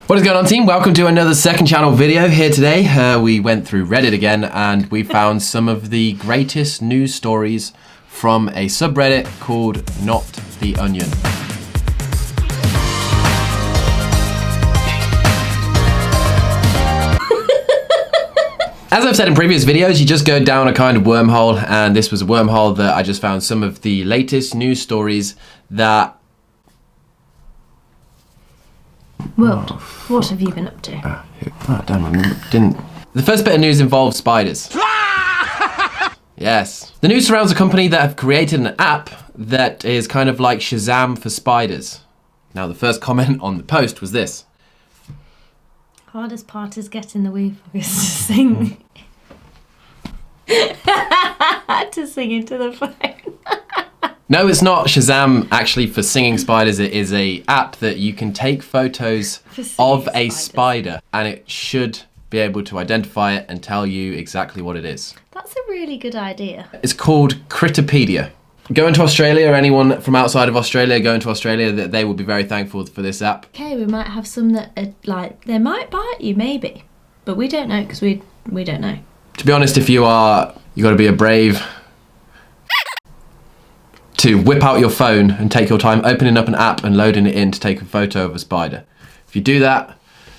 What is going on, team? Welcome to another second channel video here today. We went through Reddit again and we found some of the greatest news stories from a subreddit called Not the Onion. As I've said in previous videos, you just go down a kind of wormhole, and this was a wormhole that I just found some of the latest news stories that... World, what have you been up to? Damn, I didn't... The first bit of news involves spiders. Yes. The news surrounds a company that have created an app that is kind of like Shazam for spiders. Now, the first comment on the post was this. Hardest part is getting the wee boys to sing. To sing into the phone. No, it's not Shazam actually for singing spiders. It is a app that you can take photos of a spider and it should be able to identify it and tell you exactly what it is. That's a really good idea. It's called Critterpedia. Going to Australia, or anyone from outside of Australia going to Australia, that they will be very thankful for this app. Okay, we might have some that are like, they might bite you, maybe. But we don't know because we don't know. To be honest, if you got to be a brave to whip out your phone and take your time opening up an app and loading it in to take a photo of a spider. If you do that,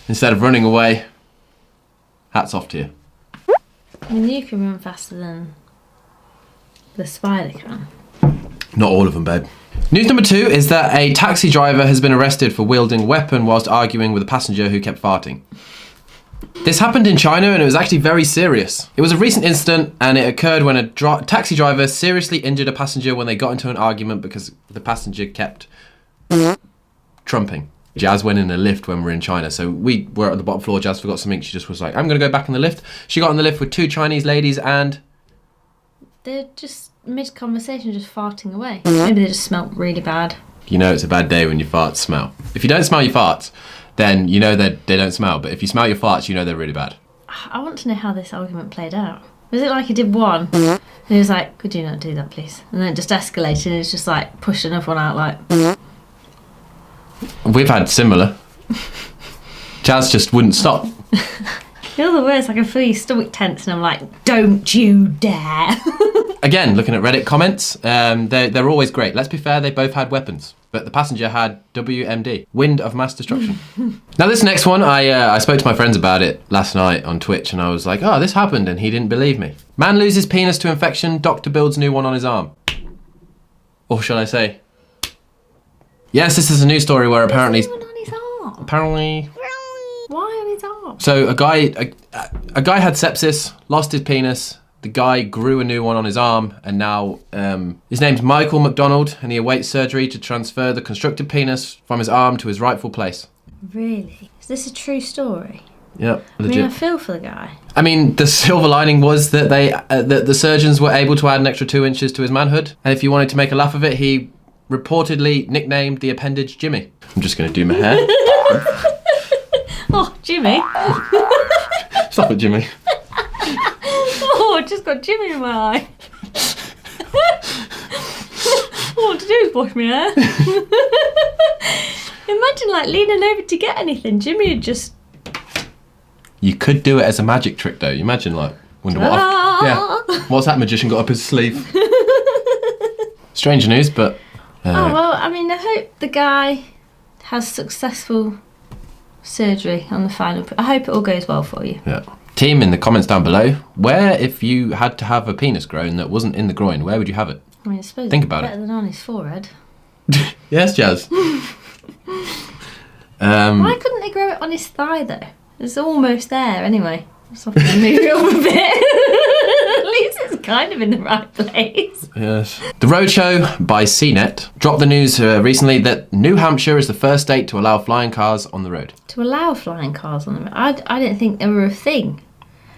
instead of running away, hats off to you. I mean, you can run faster than the spider can. Not all of them, babe. News number 2 is that a taxi driver has been arrested for wielding a weapon whilst arguing with a passenger who kept farting. This happened in China and it was actually very serious. It was a recent incident and it occurred when a taxi driver seriously injured a passenger when they got into an argument because the passenger kept trumping. Jazz went in a lift when we were in China, so we were at the bottom floor. Jazz forgot something. She just was like, I'm gonna go back in the lift. She got in the lift with 2 Chinese ladies and... they're just mid-conversation just farting away. Maybe they just smelt really bad. You know it's a bad day when your farts smell. If you don't smell your farts, then you know that they don't smell. But if you smell your farts, you know they're really bad. I want to know how this argument played out. Was it like he did one, and he was like, could you not do that, please? And then it just escalated, and it's just like, pushed another one out like... We've had similar. Jazz just wouldn't stop. You're the worst. I can feel your stomach tense, and I'm like, don't you dare. Again, looking at Reddit comments, they're always great. Let's be fair, they both had weapons. But the passenger had WMD, Wind of Mass Destruction. Now this next one, I spoke to my friends about it last night on Twitch and I was like, oh, this happened, and he didn't believe me. Man loses penis to infection, doctor builds new one on his arm. Or shall I say? Yes, this is a news story where apparently... What's on his arm? Apparently... Why on his arm? So a guy had sepsis, lost his penis. The guy grew a new one on his arm, and now his name's Michael McDonald, and he awaits surgery to transfer the constructed penis from his arm to his rightful place. Really? Is this a true story? Yep, legit. I mean, I feel for the guy. I mean, the silver lining was that that the surgeons were able to add an extra 2 inches to his manhood, and if you wanted to make a laugh of it, he reportedly nicknamed the appendage Jimmy. I'm just going to do my hair. Oh, Jimmy. Stop it, Jimmy. Oh, I just got Jimmy in my eye. All I want to do is wash my hair. Imagine like leaning over to get anything. Jimmy would just... You could do it as a magic trick though. You imagine like, wonder what... Yeah. What's that magician got up his sleeve? Strange news, but... Oh, well, I mean, I hope the guy has successful surgery on the final... I hope it all goes well for you. Yeah. Team, in the comments down below, where if you had to have a penis grown that wasn't in the groin, where would you have it? I mean, I suppose think about better than on his forehead. Yes, Jazz. Why couldn't they grow it on his thigh though? It's almost there anyway. So I'm going to move it up a bit. At least it's kind of in the right place. Yes. The Roadshow by CNET dropped the news recently that New Hampshire is the first state to allow flying cars on the road. To allow flying cars on the road? I didn't think they were a thing.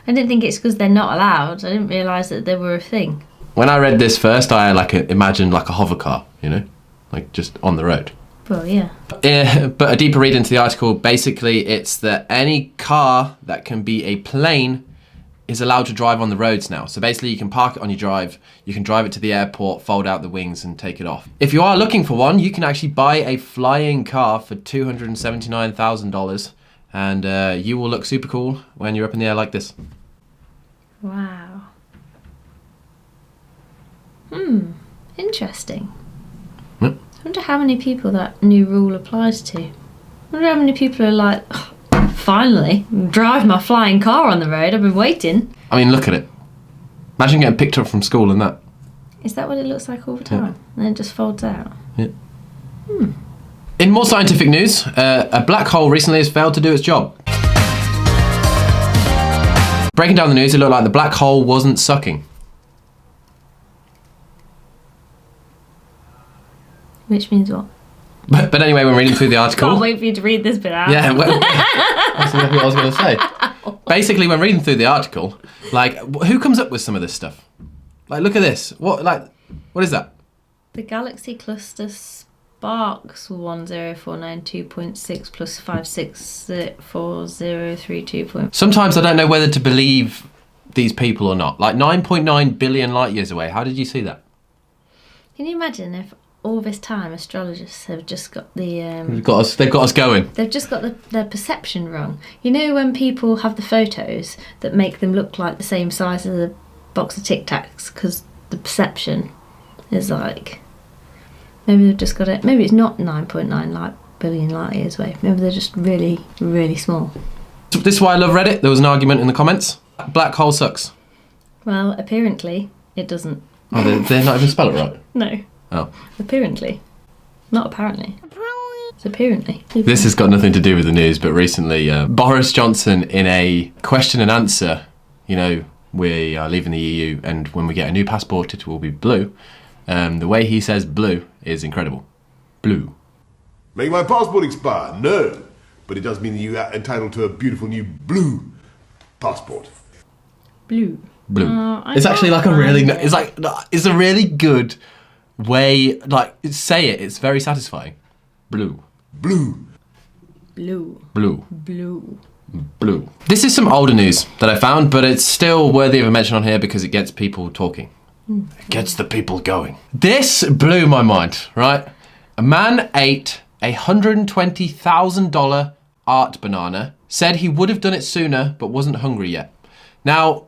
I didn't think it's because they're not allowed. I didn't realise that they were a thing. When I read this first, I imagined like a hover car, you know? Like just on the road. Well, yeah. But a deeper read into the article, basically it's that any car that can be a plane is allowed to drive on the roads now. So basically you can park it on your drive, you can drive it to the airport, fold out the wings and take it off. If you are looking for one, you can actually buy a flying car for $279,000 And you will look super cool when you're up in the air like this. Wow. Interesting. Yep. I wonder how many people that new rule applies to. I wonder how many people are like, oh, finally, drive my flying car on the road. I've been waiting. I mean, look at it. Imagine getting picked up from school and that. Is that what it looks like all the time? Yeah. And then it just folds out? Yeah. In more scientific news, a black hole recently has failed to do its job. Breaking down the news, it looked like the black hole wasn't sucking. Which means what? But anyway, when reading through the article... Can't wait for you to read this bit out. Yeah, well, that's exactly what I was going to say. Basically, when reading through the article, like, who comes up with some of this stuff? Like, look at this. What is that? The galaxy cluster Sparks 10492.6 plus 5644032. Sometimes I don't know whether to believe these people or not. Like 9.9 billion light years away. How did you see that? Can you imagine if all this time astrologists have just got the... They've got us going. They've just got their perception wrong. You know when people have the photos that make them look like the same size as a box of Tic Tacs because the perception is like... Maybe they've just got it... Maybe it's not 9.9 billion light years away. Maybe they're just really, really small. This is why I love Reddit. There was an argument in the comments. Black hole sucks. Well, apparently it doesn't. Oh, they're not even spell it right? No. Oh. Apparently. Not apparently. It's apparently. This has got nothing to do with the news, but recently Boris Johnson, in a question and answer, you know, we are leaving the EU and when we get a new passport it will be blue. The way he says blue is incredible. Blue. Make my passport expire? No. But it does mean that you are entitled to a beautiful new blue passport. Blue. Blue. It's actually like a really... It's a really good way... Like, say it. It's very satisfying. Blue. Blue. Blue. Blue. Blue. Blue. This is some older news that I found, but it's still worthy of a mention on here because it gets people talking. It gets the people going. This blew my mind, right? A man ate a $120,000 art banana, said he would have done it sooner, but wasn't hungry yet. Now,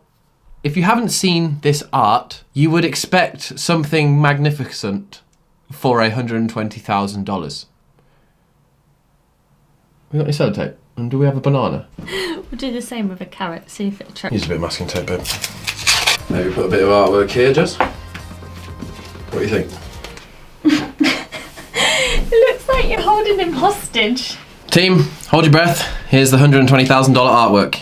if you haven't seen this art, you would expect something magnificent for $120,000. We got any sellotape? And do we have a banana? We'll do the same with a carrot, see if it attracts. Use a bit of masking tape, babe. Maybe put a bit of artwork here, Jess. What do you think? It looks like you're holding him hostage. Team, hold your breath. Here's the $120,000 artwork.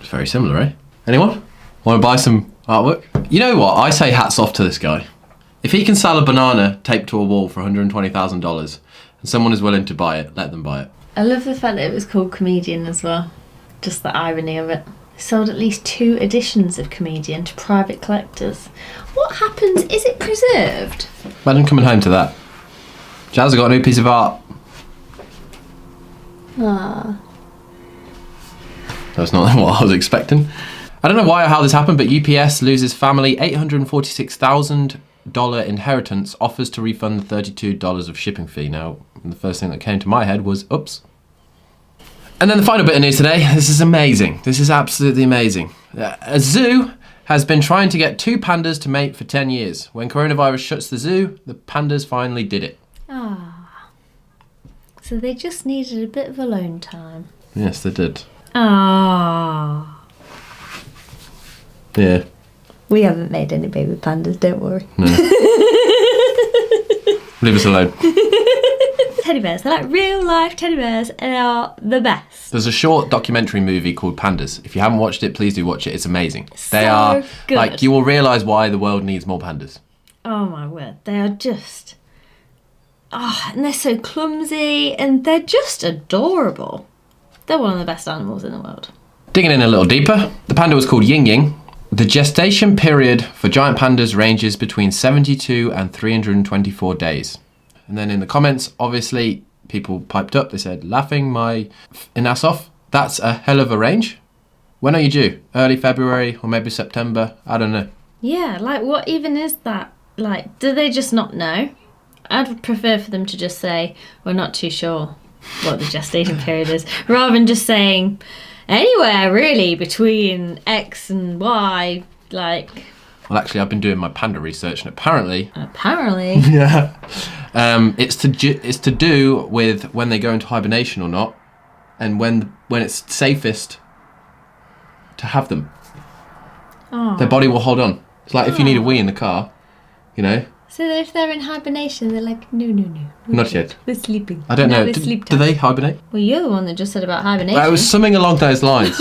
It's very similar, eh? Anyone? Want to buy some artwork? You know what? I say hats off to this guy. If he can sell a banana taped to a wall for $120,000 and someone is willing to buy it, let them buy it. I love the fact that it was called Comedian as well. Just the irony of it. Sold at least 2 editions of Comedian to private collectors. What happens? Is it preserved? Imagine coming home to that. Jazz got a new piece of art. Ah. That's not what I was expecting. I don't know why or how this happened, but UPS loses family $846,000 inheritance, offers to refund the $32 of shipping fee. Now, the first thing that came to my head was, oops. And then the final bit of news today. This is amazing. This is absolutely amazing. A zoo has been trying to get 2 pandas to mate for 10 years. When coronavirus shuts the zoo, the pandas finally did it. Ah. So they just needed a bit of alone time. Yes, they did. Ah. Yeah. We haven't made any baby pandas, don't worry. No. Leave us alone. Teddy bears, they're like real life teddy bears and they are the best. There's a short documentary movie called Pandas. If you haven't watched it, please do watch it. It's amazing. They So are good. like, you will realise why the world needs more pandas. Oh my word, they are just... and they're so clumsy and they're just adorable. They're one of the best animals in the world. Digging in a little deeper, the panda was called Ying Ying. The gestation period for giant pandas ranges between 72 and 324 days. And then in the comments, obviously, people piped up. They said, laughing my ass off. That's a hell of a range. When are you due? Early February or maybe September? I don't know. Yeah, like what even is that like, do they just not know? I'd prefer for them to just say, we're not too sure what the gestation period is, rather than just saying anywhere really between X and Y, like. Well, actually, I've been doing my panda research, and apparently, yeah, it's to do with when they go into hibernation or not, and when it's safest to have them. Oh. Their body will hold on. It's like if you need a wee in the car, you know. So if they're in hibernation, they're like, no. Not yet. We're sleeping. I don't know. It's sleep Do time. they hibernate? Well, you're the one that just said about hibernation. It was something along those lines.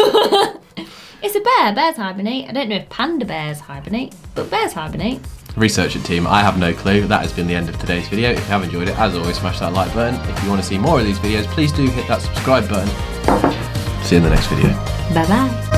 It's a bear. Bears hibernate. I don't know if panda bears hibernate, but bears hibernate. Research it, team. I have no clue. That has been the end of today's video. If you have enjoyed it, as always, smash that like button. If you want to see more of these videos, please do hit that subscribe button. See you in the next video. Bye-bye.